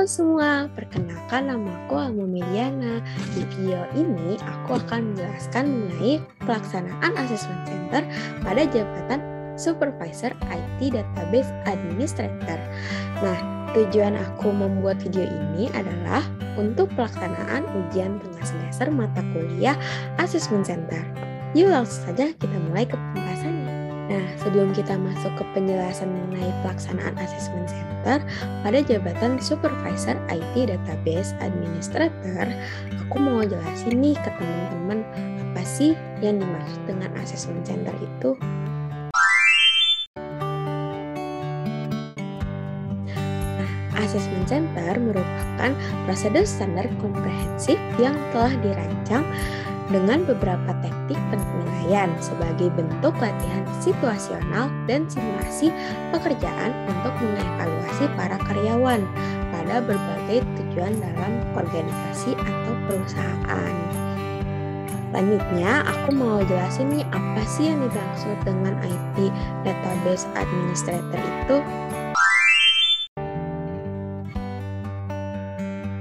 Halo semua, perkenalkan nama aku Alma Mediana. Di video ini aku akan menjelaskan mengenai pelaksanaan Assessment Center pada jabatan Supervisor IT Database Administrator. Nah, tujuan aku membuat video ini adalah untuk pelaksanaan ujian tengah semester mata kuliah Assessment Center. Yuk langsung saja kita mulai ke pembahasannya. Nah, sebelum kita masuk ke penjelasan mengenai pelaksanaan Assessment Center pada jabatan Supervisor IT Database Administrator, aku mau jelasin nih ke teman-teman apa sih yang dimaksud dengan Assessment Center itu. Nah, Assessment Center merupakan prosedur standar komprehensif yang telah dirancang dengan beberapa teknik penilaian sebagai bentuk latihan situasional dan simulasi pekerjaan untuk mengevaluasi para karyawan pada berbagai tujuan dalam organisasi atau perusahaan. Selanjutnya, aku mau jelasin nih apa sih yang dimaksud dengan IT Database Administrator itu.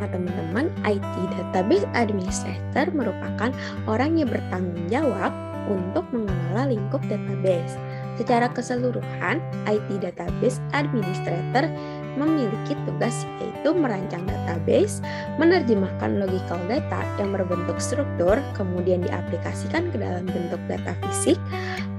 Nah, teman-teman, IT Database Administrator merupakan orang yang bertanggung jawab untuk mengelola lingkup database. Secara keseluruhan, IT Database Administrator memiliki tugas yaitu merancang database, menerjemahkan logical data yang berbentuk struktur, kemudian diaplikasikan ke dalam bentuk data fisik,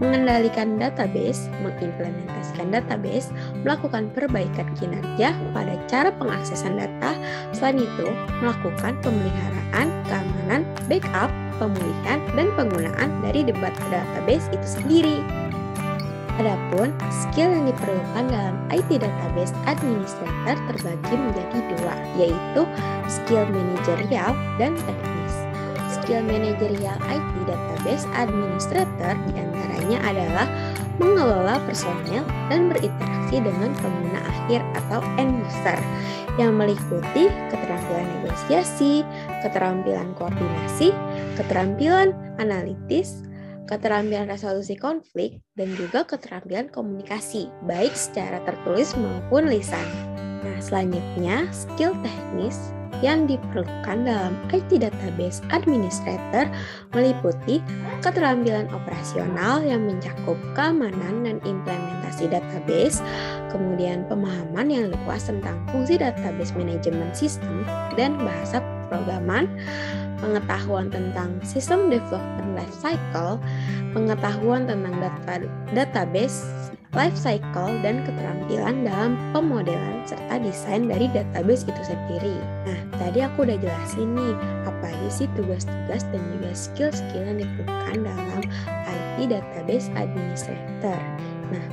mengendalikan database, mengimplementasikan database, melakukan perbaikan kinerja pada cara pengaksesan data, selain itu melakukan pemeliharaan, keamanan, backup, pemulihan, dan penggunaan dari database itu sendiri. Adapun skill yang diperlukan dalam IT Database Administrator terbagi menjadi dua, yaitu skill manajerial dan teknis. Skill manajerial IT Database Administrator diantaranya adalah mengelola personel dan berinteraksi dengan pengguna akhir atau end user yang meliputi keterampilan negosiasi, keterampilan koordinasi, keterampilan analitis, keterampilan resolusi konflik, dan juga keterampilan komunikasi, baik secara tertulis maupun lisan. Nah, selanjutnya, skill teknis yang diperlukan dalam IT Database Administrator meliputi keterampilan operasional yang mencakup keamanan dan implementasi database, kemudian pemahaman yang luas tentang fungsi database management system dan bahasa programan, pengetahuan tentang sistem development life cycle, pengetahuan tentang database life cycle, dan keterampilan dalam pemodelan serta desain dari database itu sendiri. Nah, tadi aku udah jelasin nih apa aja sih tugas-tugas dan juga skill-skill yang diperlukan dalam IT Database Administrator. Nah,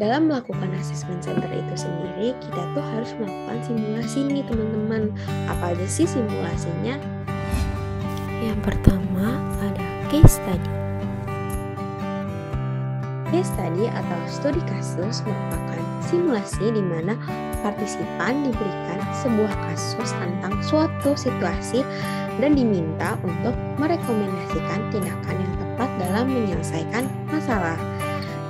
dalam melakukan assessment center itu sendiri, kita tuh harus melakukan simulasi nih teman-teman. Apa aja sih simulasinya? Yang pertama ada case study. Case study atau studi kasus merupakan simulasi di mana partisipan diberikan sebuah kasus tentang suatu situasi dan diminta untuk merekomendasikan tindakan yang tepat dalam menyelesaikan masalah.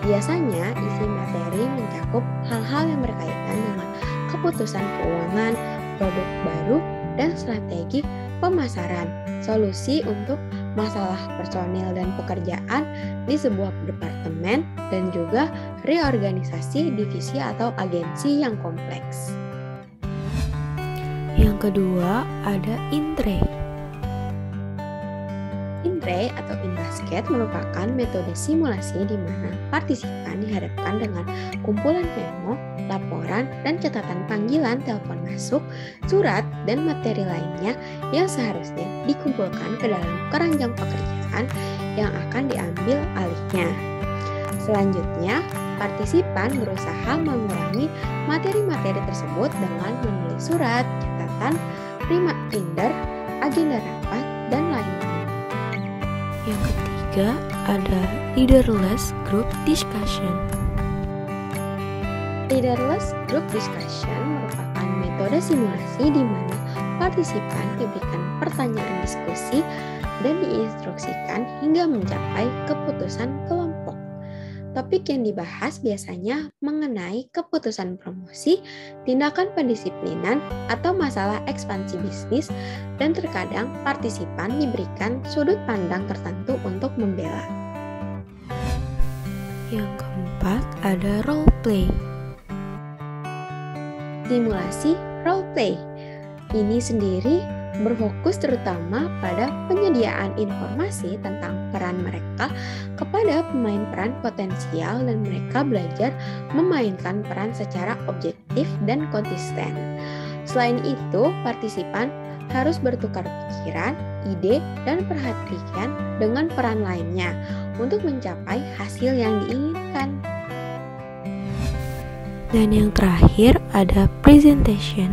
Biasanya isi materi mencakup hal-hal yang berkaitan dengan keputusan keuangan, produk baru, dan strategi pemasaran, solusi untuk masalah personil dan pekerjaan di sebuah departemen, dan juga reorganisasi divisi atau agensi yang kompleks. Yang kedua ada INTRE. INTRE atau in-basket merupakan metode simulasi di mana partisipan dihadapkan dengan kumpulan memo, laporan, dan catatan panggilan telepon masuk, surat, dan materi lainnya yang seharusnya dikumpulkan ke dalam keranjang pekerjaan yang akan diambil alihnya. Selanjutnya, partisipan berusaha mengurangi materi-materi tersebut dengan menulis surat, catatan, reminder, agenda rapat, dan lain-lain. Yang ketiga ada leaderless group discussion. Leaderless group discussion merupakan metode simulasi di mana partisipan diberikan pertanyaan diskusi dan diinstruksikan hingga mencapai keputusan kelompok. Topik yang dibahas biasanya mengenai keputusan promosi, tindakan pendisiplinan, atau masalah ekspansi bisnis, dan terkadang partisipan diberikan sudut pandang tertentu untuk membela. Yang keempat ada role play. Simulasi role play ini sendiri berfokus terutama pada penyediaan informasi tentang peran mereka kepada pemain peran potensial dan mereka belajar memainkan peran secara objektif dan konsisten. Selain itu, partisipan harus bertukar pikiran, ide, dan perhatian dengan peran lainnya untuk mencapai hasil yang diinginkan. Dan yang terakhir ada presentation.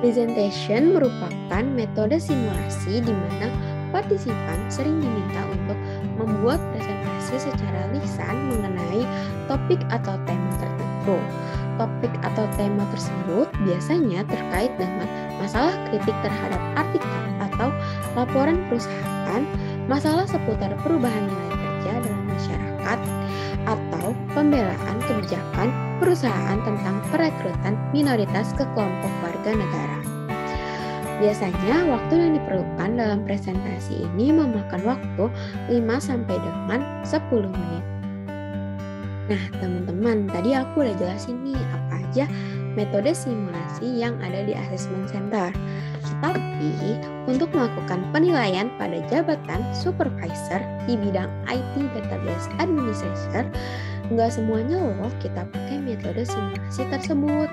Presentation merupakan metode simulasi di mana partisipan sering diminta untuk membuat presentasi secara lisan mengenai topik atau tema tertentu. Topik atau tema tersebut biasanya terkait dengan masalah kritik terhadap artikel atau laporan perusahaan, masalah seputar perubahan nilai kerja dalam masyarakat, atau pembelaan kebijakan perusahaan tentang perekrutan minoritas ke kelompok warga negara. Biasanya waktu yang diperlukan dalam presentasi ini memakan waktu 5 sampai dengan 10 menit. Nah, teman-teman, tadi aku udah jelasin nih apa aja metode simulasi yang ada di assessment center. Tapi, untuk melakukan penilaian pada jabatan supervisor di bidang IT Database Administrator, nggak semuanya loh kita pakai metode simulasi tersebut.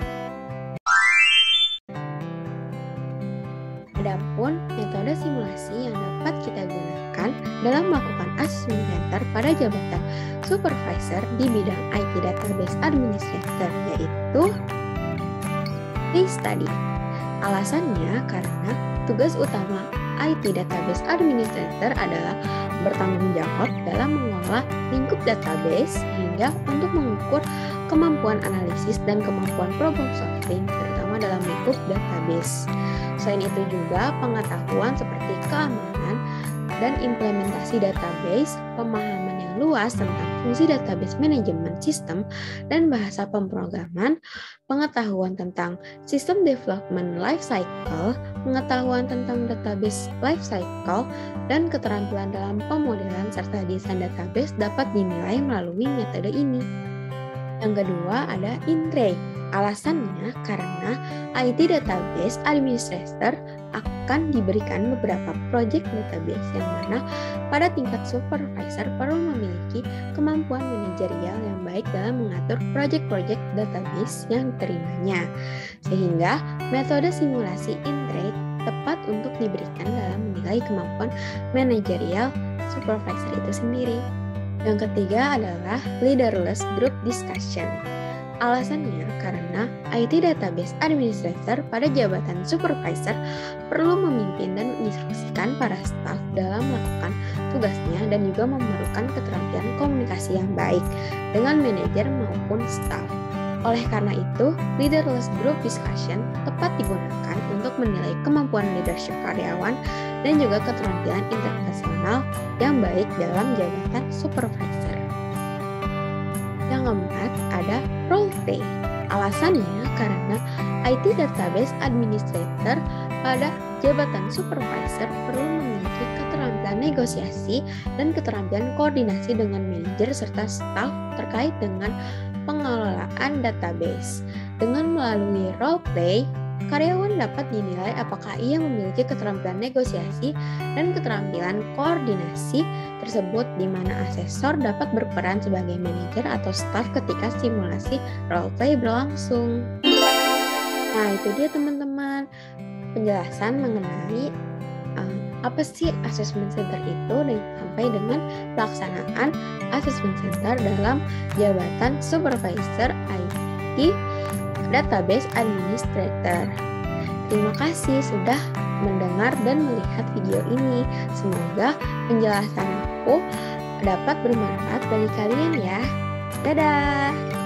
Adapun metode simulasi yang dapat kita gunakan dalam melakukan assessment center pada jabatan supervisor di bidang IT Database Administrator yaitu case study. Alasannya karena tugas utama IT Database Administrator adalah bertanggung jawab dalam mengolah lingkup database hingga untuk mengukur kemampuan analisis dan kemampuan problem solving terutama dalam lingkup database. Selain itu juga pengetahuan seperti keamanan dan implementasi database, pemahaman yang luas tentang fungsi database manajemen sistem dan bahasa pemrograman, pengetahuan tentang sistem development life cycle, pengetahuan tentang database life cycle, dan keterampilan dalam pemodelan serta desain database dapat dinilai melalui metode ini. Yang kedua ada INTRAE. Alasannya karena IT Database Administrator akan diberikan beberapa project database yang mana pada tingkat supervisor perlu memiliki kemampuan manajerial yang baik dalam mengatur project-project database yang diterimanya. Sehingga metode simulasi INTRAE tepat untuk diberikan dalam menilai kemampuan manajerial supervisor itu sendiri. Yang ketiga adalah leaderless group discussion. Alasannya karena IT Database Administrator pada jabatan supervisor perlu memimpin dan menginstruksikan para staf dalam melakukan tugasnya dan juga memerlukan keterampilan komunikasi yang baik dengan manajer maupun staf. Oleh karena itu, leaderless group discussion tepat digunakan untuk menilai kemampuan leadership karyawan dan juga keterampilan interpersonal yang baik dalam jabatan supervisor. Yang keempat ada role play. Alasannya karena IT Database Administrator pada jabatan supervisor perlu memiliki keterampilan negosiasi dan keterampilan koordinasi dengan manajer serta staf terkait dengan pengelolaan database. Dengan melalui role play, karyawan dapat dinilai apakah ia memiliki keterampilan negosiasi dan keterampilan koordinasi tersebut di mana asesor dapat berperan sebagai manajer atau staf ketika simulasi role play berlangsung. Nah, itu dia teman-teman penjelasan mengenai apa sih assessment center itu dan sampai dengan pelaksanaan assessment center dalam jabatan supervisor IT Database Administrator. Terima kasih sudah mendengar dan melihat video ini. Semoga penjelasan aku dapat bermanfaat bagi kalian ya. Dadah!